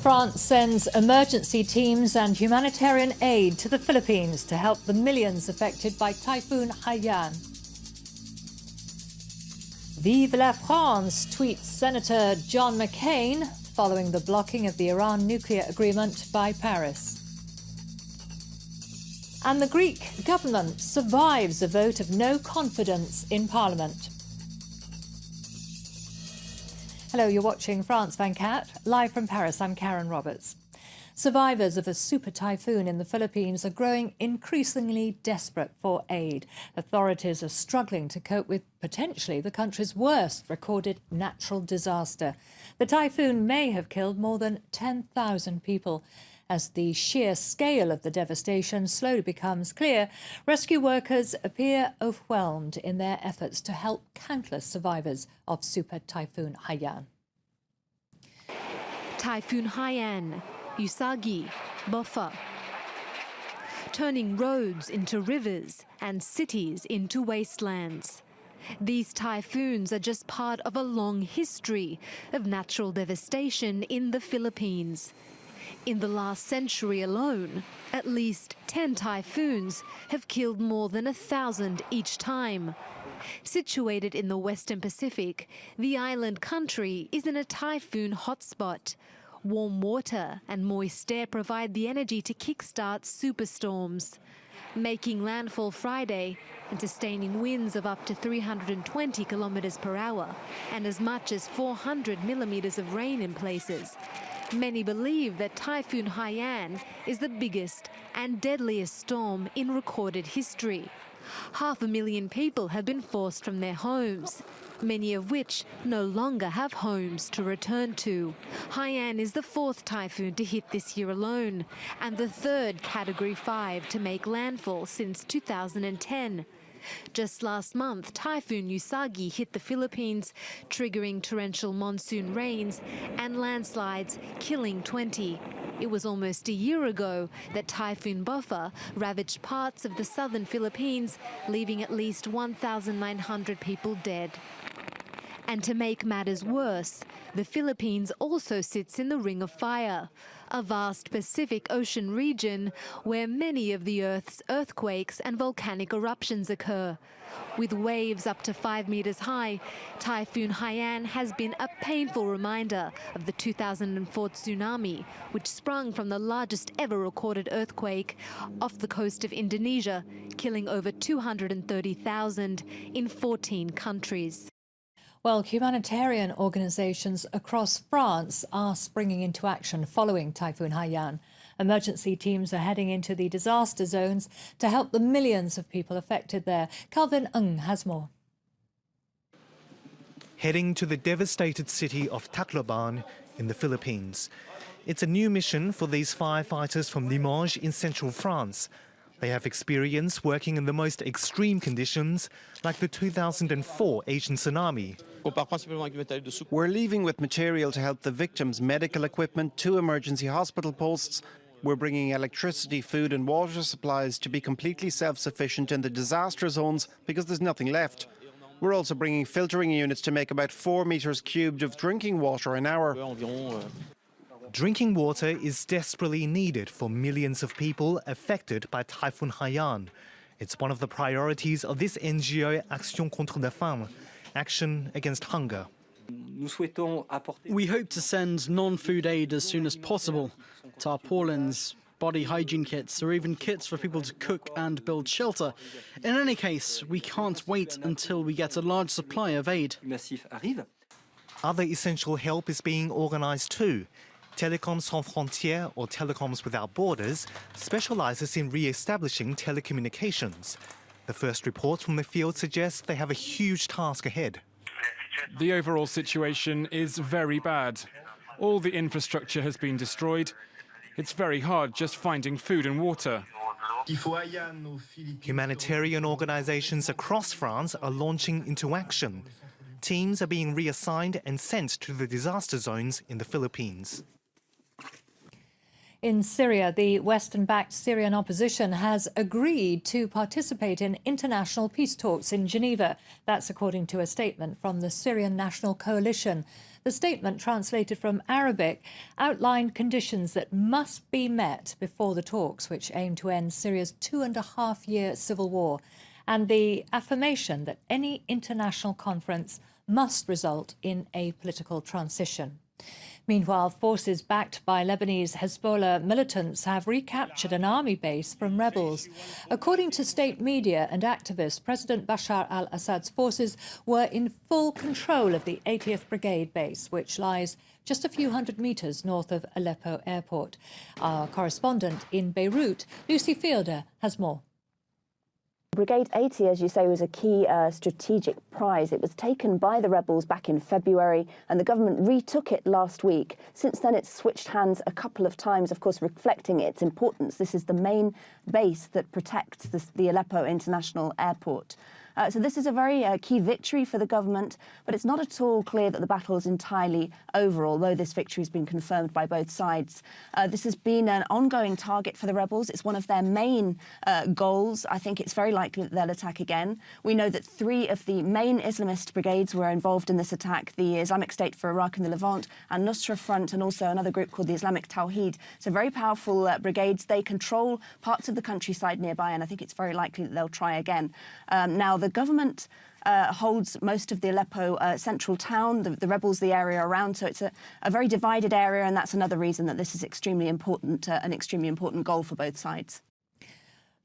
France sends emergency teams and humanitarian aid to the Philippines to help the millions affected by Typhoon Haiyan. Vive la France, tweets Senator John McCain following the blocking of the Iran nuclear agreement by Paris. And the Greek government survives a vote of no confidence in Parliament. Hello, you're watching France 24, live from Paris. I'm Karen Roberts. Survivors of a super typhoon in the Philippines are growing increasingly desperate for aid. Authorities are struggling to cope with potentially the country's worst recorded natural disaster. The typhoon may have killed more than 10,000 people. As the sheer scale of the devastation slowly becomes clear, rescue workers appear overwhelmed in their efforts to help countless survivors of Super Typhoon Haiyan. Typhoon Haiyan, Usagi, Bopha, turning roads into rivers and cities into wastelands. These typhoons are just part of a long history of natural devastation in the Philippines. In the last century alone, at least 10 typhoons have killed more than 1,000 each time. Situated in the Western Pacific, the island country is in a typhoon hotspot. Warm water and moist air provide the energy to kickstart superstorms. Making landfall Friday and sustaining winds of up to 320 kilometers per hour and as much as 400 millimeters of rain in places. Many believe that Typhoon Haiyan is the biggest and deadliest storm in recorded history. 500,000 people have been forced from their homes, many of which no longer have homes to return to. Haiyan is the fourth typhoon to hit this year alone, and the third Category 5 to make landfall since 2010. Just last month, Typhoon Usagi hit the Philippines, triggering torrential monsoon rains and landslides, killing 20. It was almost a year ago that Typhoon Bopha ravaged parts of the southern Philippines, leaving at least 1,900 people dead. And to make matters worse, the Philippines also sits in the Ring of Fire, a vast Pacific Ocean region where many of the Earth's earthquakes and volcanic eruptions occur. With waves up to 5 meters high, Typhoon Haiyan has been a painful reminder of the 2004 tsunami, which sprung from the largest ever recorded earthquake off the coast of Indonesia, killing over 230,000 in 14 countries. Well, humanitarian organisations across France are springing into action following Typhoon Haiyan. Emergency teams are heading into the disaster zones to help the millions of people affected there. Calvin Ng has more. Heading to the devastated city of Tacloban in the Philippines. It's a new mission for these firefighters from Limoges in central France. They have experience working in the most extreme conditions, like the 2004 Asian tsunami. We're leaving with material to help the victims, medical equipment, 2 emergency hospital posts. We're bringing electricity, food and water supplies to be completely self-sufficient in the disaster zones because there's nothing left. We're also bringing filtering units to make about 4 meters cubed of drinking water an hour. Drinking water is desperately needed for millions of people affected by Typhoon Haiyan. It's one of the priorities of this NGO Action contre la faim, Action Against Hunger. We hope to send non-food aid as soon as possible. Tarpaulins, body hygiene kits, or even kits for people to cook and build shelter. In any case, we can't wait until we get a large supply of aid. Other essential help is being organised too. Télécoms Sans Frontières, or Telecoms Without Borders, specialises in re-establishing telecommunications. The first reports from the field suggest they have a huge task ahead. The overall situation is very bad. All the infrastructure has been destroyed. It's very hard just finding food and water. Humanitarian organisations across France are launching into action. Teams are being reassigned and sent to the disaster zones in the Philippines. In Syria, the Western-backed Syrian opposition has agreed to participate in international peace talks in Geneva. That's according to a statement from the Syrian National Coalition. The statement, translated from Arabic, outlined conditions that must be met before the talks, which aim to end Syria's 2.5-year civil war, and the affirmation that any international conference must result in a political transition. Meanwhile, forces backed by Lebanese Hezbollah militants have recaptured an army base from rebels. According to state media and activists, President Bashar al-Assad's forces were in full control of the 80th Brigade base, which lies just a few hundred metres north of Aleppo airport. Our correspondent in Beirut, Lucy Fielder, has more. Brigade 80, as you say, was a key strategic prize. It was taken by the rebels back in February, and the government retook it last week. Since then, it's switched hands a couple of times, of course, reflecting its importance. This is the main base that protects the Aleppo International Airport. So this is a very key victory for the government, but it's not at all clear that the battle is entirely over, although this victory has been confirmed by both sides. This has been an ongoing target for the rebels. It's one of their main goals. I think it's very likely that they'll attack again. We know that 3 of the main Islamist brigades were involved in this attack, the Islamic State for Iraq and the Levant, and Nusra Front, and also another group called the Islamic Tawhid. So very powerful brigades. They control parts of the countryside nearby, and I think it's very likely that they'll try again. Now, the government holds most of the Aleppo central town, the rebels the area around, so it's a very divided area, and that's another reason that this is extremely important, an extremely important goal for both sides.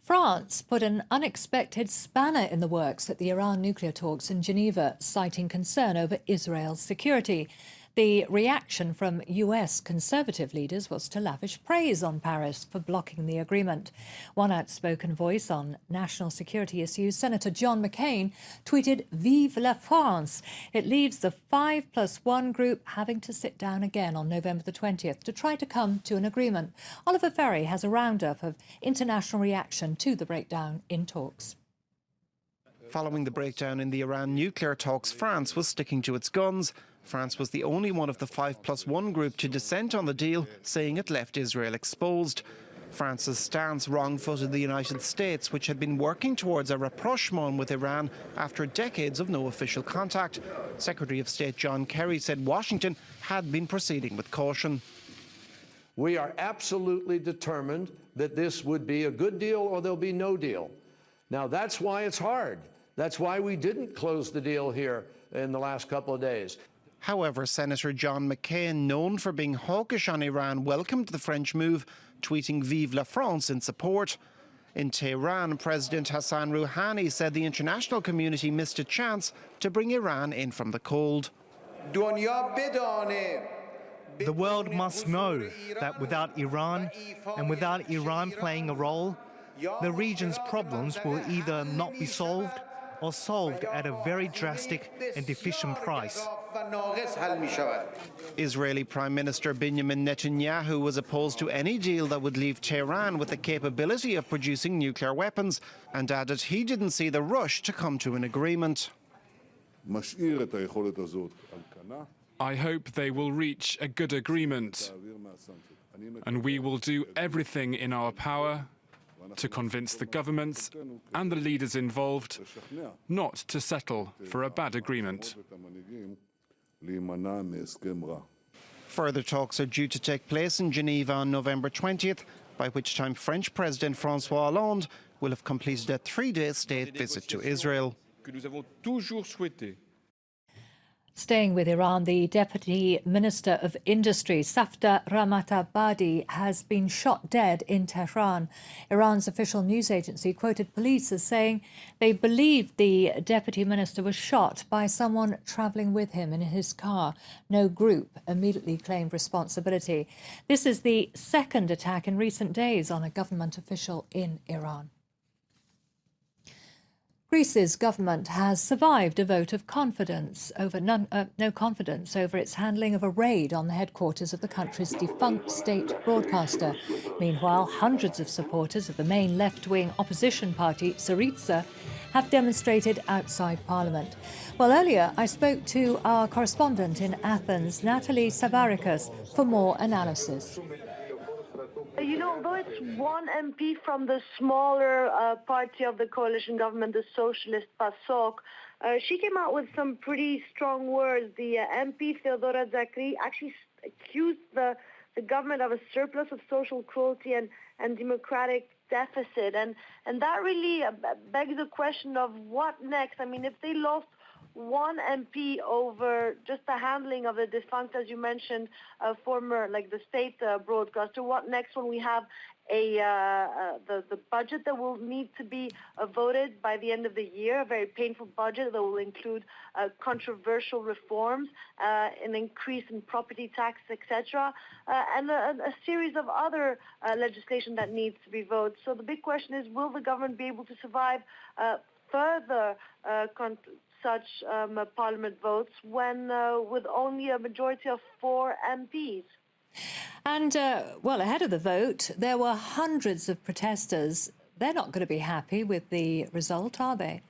France put an unexpected spanner in the works at the Iran nuclear talks in Geneva, citing concern over Israel's security. The reaction from US conservative leaders was to lavish praise on Paris for blocking the agreement. One outspoken voice on national security issues, Senator John McCain, tweeted, "Vive la France." It leaves the 5+1 group having to sit down again on November the 20th to try to come to an agreement. Oliver Ferry has a roundup of international reaction to the breakdown in talks. Following the breakdown in the Iran nuclear talks, France was sticking to its guns. France was the only one of the 5+1 group to dissent on the deal, saying it left Israel exposed. France's stance wrong-footed the United States, which had been working towards a rapprochement with Iran after decades of no official contact. Secretary of State John Kerry said Washington had been proceeding with caution. We are absolutely determined that this would be a good deal or there'll be no deal. Now, that's why it's hard. That's why we didn't close the deal here in the last couple of days. However, Senator John McCain, known for being hawkish on Iran, welcomed the French move, tweeting "Vive la France" in support. In Tehran, President Hassan Rouhani said the international community missed a chance to bring Iran in from the cold. The world must know that without Iran, and without Iran playing a role, the region's problems will either not be solved or solved at a very drastic and deficient price. Israeli Prime Minister Benjamin Netanyahu was opposed to any deal that would leave Tehran with the capability of producing nuclear weapons, and added he didn't see the rush to come to an agreement. I hope they will reach a good agreement, and we will do everything in our power to convince the governments and the leaders involved not to settle for a bad agreement. Further talks are due to take place in Geneva on November 20th, by which time French President François Hollande will have completed a 3-day state visit to Israel. Staying with Iran, the Deputy Minister of Industry, Safdar Ramatabadi, has been shot dead in Tehran. Iran's official news agency quoted police as saying they believe the Deputy Minister was shot by someone travelling with him in his car. No group immediately claimed responsibility. This is the second attack in recent days on a government official in Iran. Greece's government has survived a vote of confidence over no confidence over its handling of a raid on the headquarters of the country's defunct state broadcaster. Meanwhile, hundreds of supporters of the main left-wing opposition party, Syriza, have demonstrated outside Parliament. Well, earlier I spoke to our correspondent in Athens, Natalie Savarikas, for more analysis. it's one MP from the smaller party of the coalition government, the socialist PASOK. She came out with some pretty strong words. The MP, Theodora Zakri, actually accused the government of a surplus of social cruelty and democratic deficit. And that really begs the question of what next? I mean, if they lost one MP over just the handling of the defunct, as you mentioned, former, like the state broadcaster, what next when we have the budget that will need to be voted by the end of the year, a very painful budget that will include controversial reforms, an increase in property tax, etc., and a series of other legislation that needs to be voted. So the big question is, will the government be able to survive further such parliament votes when with only a majority of 4 MPs? And, well, ahead of the vote, there were hundreds of protesters. They're not going to be happy with the result, are they?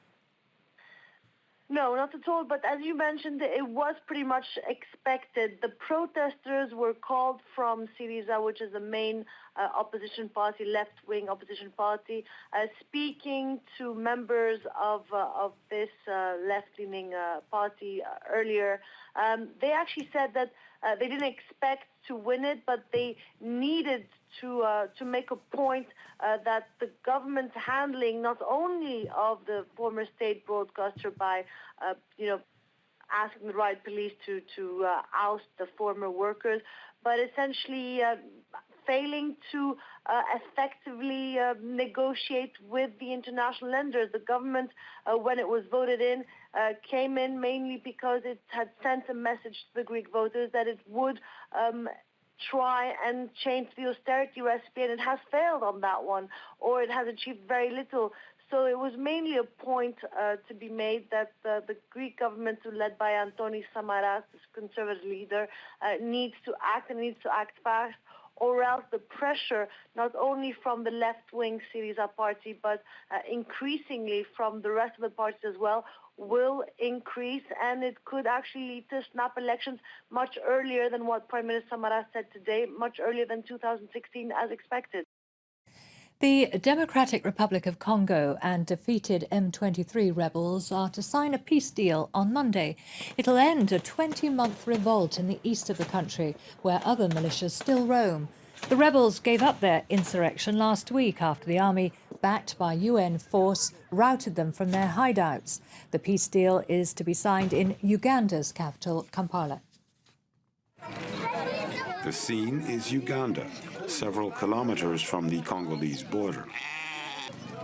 No, not at all. But as you mentioned, it was pretty much expected. The protesters were called from Syriza, which is the main opposition party, left-wing opposition party, speaking to members of this left-leaning party earlier. They actually said that they didn't expect to win it, but they needed to make a point that the government's handling not only of the former state broadcaster by, asking the riot police to oust the former workers, but essentially failing to effectively negotiate with the international lenders. The government, when it was voted in, came in mainly because it had sent a message to the Greek voters that it would try and change the austerity recipe, and it has failed on that one, or it has achieved very little. So it was mainly a point to be made that the Greek government, led by Antonis Samaras, the conservative leader, needs to act, and needs to act fast, or else the pressure, not only from the left-wing Syriza party, but increasingly from the rest of the parties as well, will increase, and it could actually lead to snap elections much earlier than what Prime Minister Samaras said today, much earlier than 2016 as expected. The Democratic Republic of Congo and defeated M23 rebels are to sign a peace deal on Monday. It'll end a 20-month revolt in the east of the country, where other militias still roam. The rebels gave up their insurrection last week after the army, backed by UN force, routed them from their hideouts. The peace deal is to be signed in Uganda's capital, Kampala. The scene is Uganda, several kilometers from the Congolese border.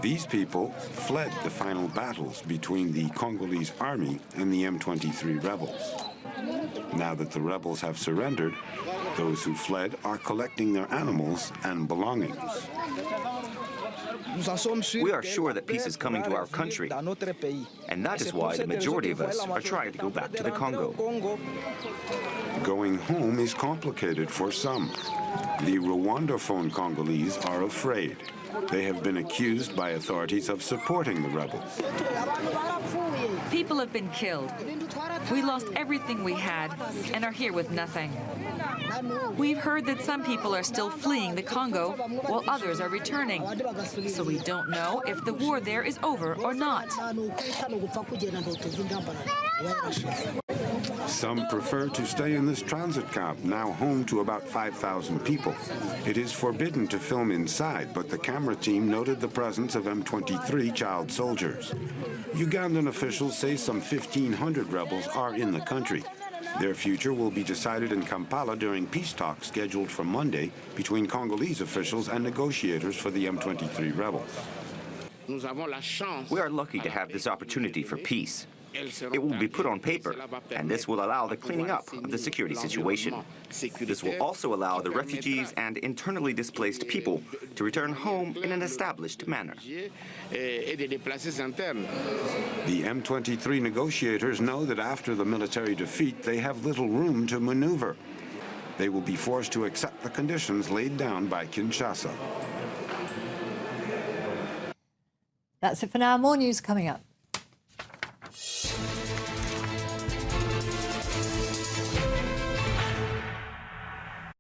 These people fled the final battles between the Congolese army and the M23 rebels. Now that the rebels have surrendered, those who fled are collecting their animals and belongings. We are sure that peace is coming to our country, and that is why the majority of us are trying to go back to the Congo. Going home is complicated for some. The Rwandaphone Congolese are afraid. They have been accused by authorities of supporting the rebels. People have been killed. We lost everything we had and are here with nothing. We've heard that some people are still fleeing the Congo while others are returning. So we don't know if the war there is over or not. Some prefer to stay in this transit camp, now home to about 5,000 people. It is forbidden to film inside, but the camera team noted the presence of M23 child soldiers. Ugandan officials say some 1,500 rebels are in the country. Their future will be decided in Kampala during peace talks scheduled for Monday between Congolese officials and negotiators for the M23 rebels. We are lucky to have this opportunity for peace. It will be put on paper, and this will allow the cleaning up of the security situation. This will also allow the refugees and internally displaced people to return home in an established manner. The M23 negotiators know that after the military defeat, they have little room to maneuver. They will be forced to accept the conditions laid down by Kinshasa. That's it for now. More news coming up.